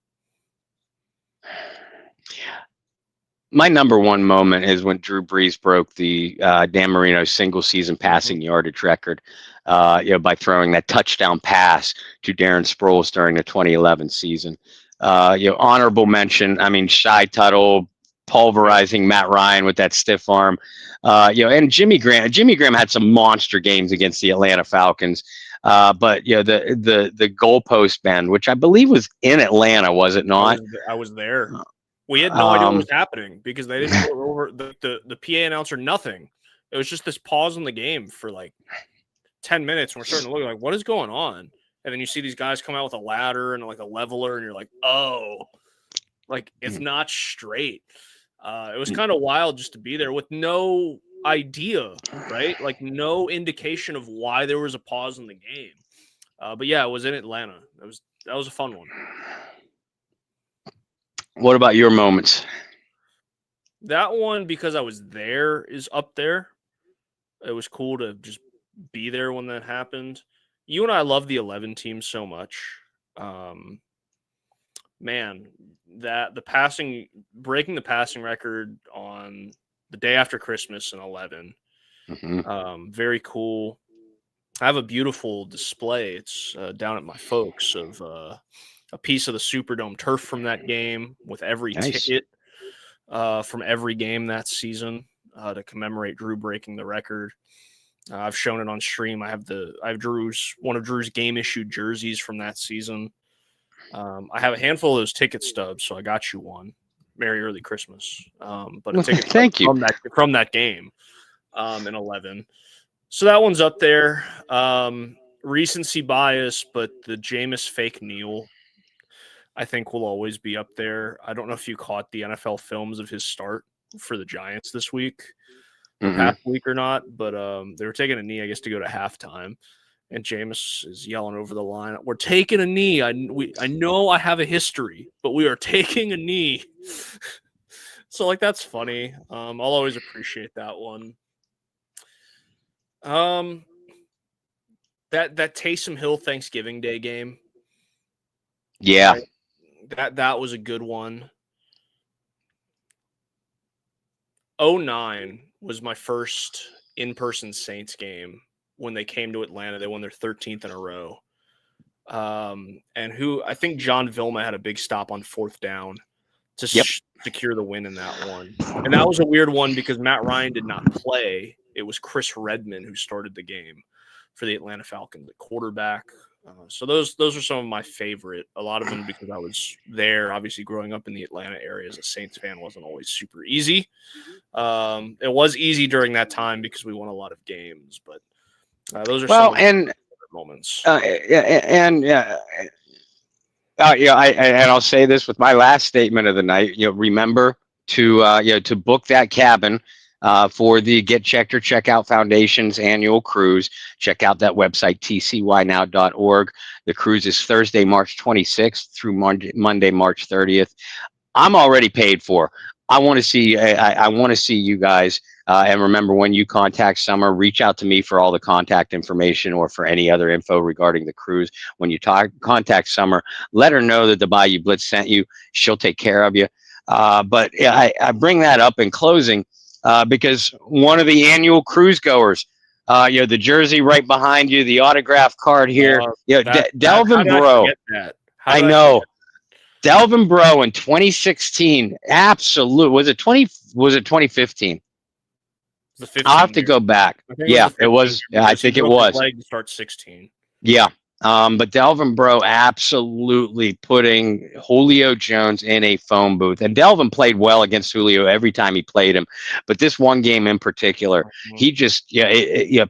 My number one moment is when Drew Brees broke the Dan Marino single season passing yardage record, by throwing that touchdown pass to Darren Sproles during the 2011 season. Honorable mention. I mean, Shy Tuttle pulverizing Matt Ryan with that stiff arm. And Jimmy Graham. Jimmy Graham had some monster games against the Atlanta Falcons. But the goalpost bend, which I believe was in Atlanta, was it not? I was there. We had no idea what was happening because they didn't go over the PA announcer, nothing. It was just this pause in the game for like 10 minutes. And we're starting to look like, what is going on? And then you see these guys come out with a ladder and like a leveler, and you're like, oh, like it's not straight. It was kind of wild just to be there with no idea, right? Like no indication of why there was a pause in the game. But yeah, it was in Atlanta. That was a fun one. What about your moments? That one, because I was there, is up there. It was cool to just be there when that happened. You and I love the 11 team so much. man, that breaking the passing record on the day after Christmas in 11. Very cool. I have a beautiful display. It's down at my folks of a piece of the Superdome turf from that game with every Nice. ticket from every game that season to commemorate Drew breaking the record. I've shown it on stream. I have one of Drew's game issued jerseys from that season. I have a handful of those ticket stubs, so I got you one. Merry early Christmas. But a ticket Thank you. from that game in 11. So that one's up there. Recency bias, but the Jameis fake kneel, I think, will always be up there. I don't know if you caught the NFL films of his start for the Giants this week or past week or not, but they were taking a knee, I guess, to go to halftime. And Jameis is yelling over the line, "We're taking a knee. I know I have a history, but we are taking a knee." So, like, that's funny. I'll always appreciate that one. That Taysom Hill Thanksgiving Day game. Yeah. Right? That was a good one. 2009 was my first in-person Saints game when they came to Atlanta. They won their 13th in a row. And I think John Vilma had a big stop on 4th down to secure the win in that one. And that was a weird one because Matt Ryan did not play. It was Chris Redman who started the game for the Atlanta Falcons, the quarterback. So those are some of my favorite. A lot of them because I was there. Obviously, growing up in the Atlanta area as a Saints fan wasn't always super easy. It was easy during that time because we won a lot of games. But those are some of the moments. I'll say this with my last statement of the night. Remember to book that cabin for the Get Checked or Checkout Foundation's annual cruise. Check out that website, tcynow.org. The cruise is Thursday, March 26th through Monday, March 30th. I'm already paid for. I want to see. I want to see you guys. And remember, when you contact Summer, reach out to me for all the contact information or for any other info regarding the cruise. When you contact Summer, let her know that the Bayou Blitz sent you. She'll take care of you. But I bring that up in closing because one of the annual cruise goers, the jersey right behind you, the autograph card here, Delvin Bro. I know. Delvin Bro in 2016, absolute. Was it 2015? I'll have to go back. Yeah, it was. I think it was. Leg to start 16. Yeah. But Delvin Bro absolutely putting Julio Jones in a phone booth. And Delvin played well against Julio every time he played him. But this one game in particular, he just,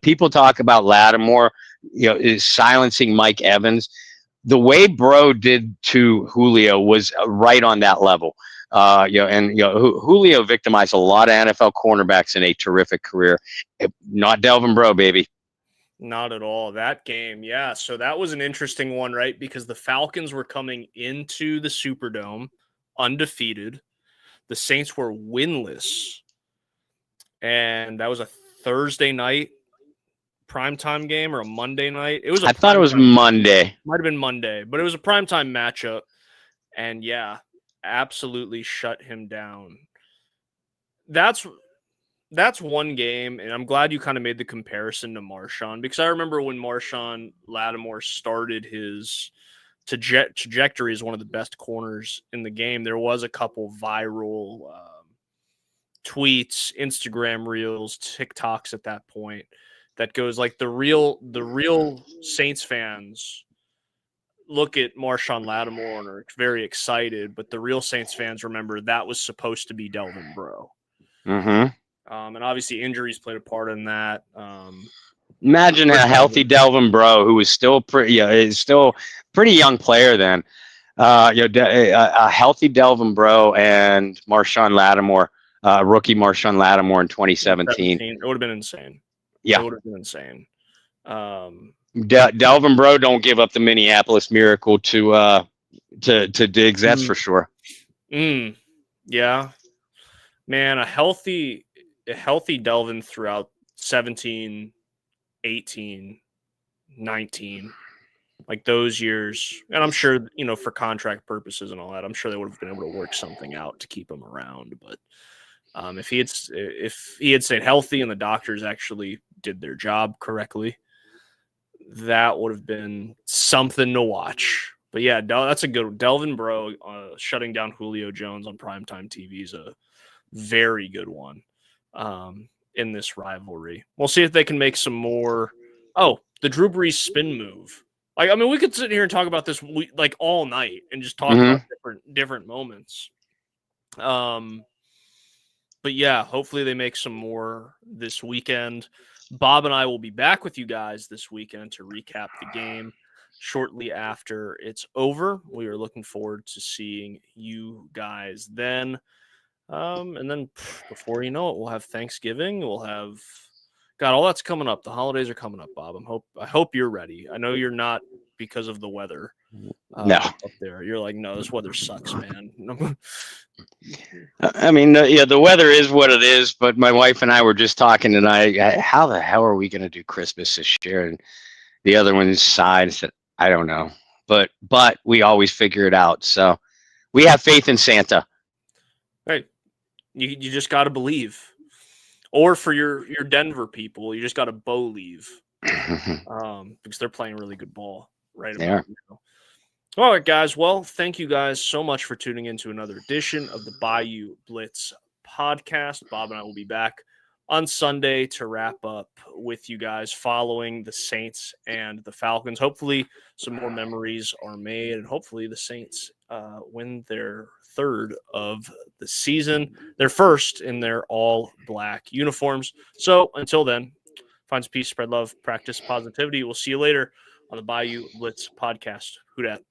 people talk about Lattimore, is silencing Mike Evans. The way Bro did to Julio was right on that level. Julio victimized a lot of NFL cornerbacks in a terrific career. Not Delvin Bro, baby. Not at all. That game, yeah. So that was an interesting one, right? Because the Falcons were coming into the Superdome undefeated. The Saints were winless. And that was a Thursday night primetime game or a Monday night. I thought it was Monday. Might have been Monday, but it was a primetime matchup. And yeah, absolutely shut him down. That's one game, and I'm glad you kind of made the comparison to Marshawn, because I remember when Marshawn Lattimore started his trajectory as one of the best corners in the game, there was a couple viral tweets, Instagram reels, TikToks at that point that goes like the real Saints fans look at Marshawn Lattimore and are very excited, but the real Saints fans remember that was supposed to be Delvin Bro. Mm-hmm. And obviously injuries played a part in that. Imagine a healthy Delvin Bro, who was still is still pretty young player then. A healthy Delvin Bro and Marshawn Lattimore, rookie Marshawn Lattimore in 2017. It would have been insane. Yeah, it would have been insane. Delvin Bro don't give up the Minneapolis Miracle to Diggs. That's for sure. Yeah, man, a healthy Delvin throughout 17, 18, 19 like those years, and I'm sure, for contract purposes and all that, I'm sure they would have been able to work something out to keep him around. But if he had stayed healthy and the doctors actually did their job correctly, that would have been something to watch. But yeah, that's a good one. Delvin Breaux shutting down Julio Jones on primetime TV is a very good one in this rivalry. We'll see if they can make some more. Oh, the Drew Brees spin move. Like, I mean, we could sit here and talk about this like all night and just talk about different moments. But yeah, hopefully they make some more this weekend. Bob and I will be back with you guys this weekend to recap the game shortly after it's over. We are looking forward to seeing you guys then. And then before you know it, we'll have Thanksgiving. We'll have all that's coming up. The holidays are coming up, Bob. I hope you're ready. I know you're not because of the weather. No. Up there, you're like, no, this weather sucks, man. I mean, the weather is what it is. But my wife and I were just talking tonight. How the hell are we going to do Christmas this year? And the other one sighed and said, I don't know. But we always figure it out. So we have faith in Santa. Right. You just got to believe. Or for your Denver people, you just got to believe because they're playing really good ball right now. All right, guys. Well, thank you guys so much for tuning in to another edition of the Bayou Blitz podcast. Bob and I will be back on Sunday to wrap up with you guys following the Saints and the Falcons. Hopefully some more memories are made, and hopefully the Saints win their third of the season, their first in their all-black uniforms. So until then, find some peace, spread love, practice positivity. We'll see you later on the Bayou Blitz podcast. Who dat?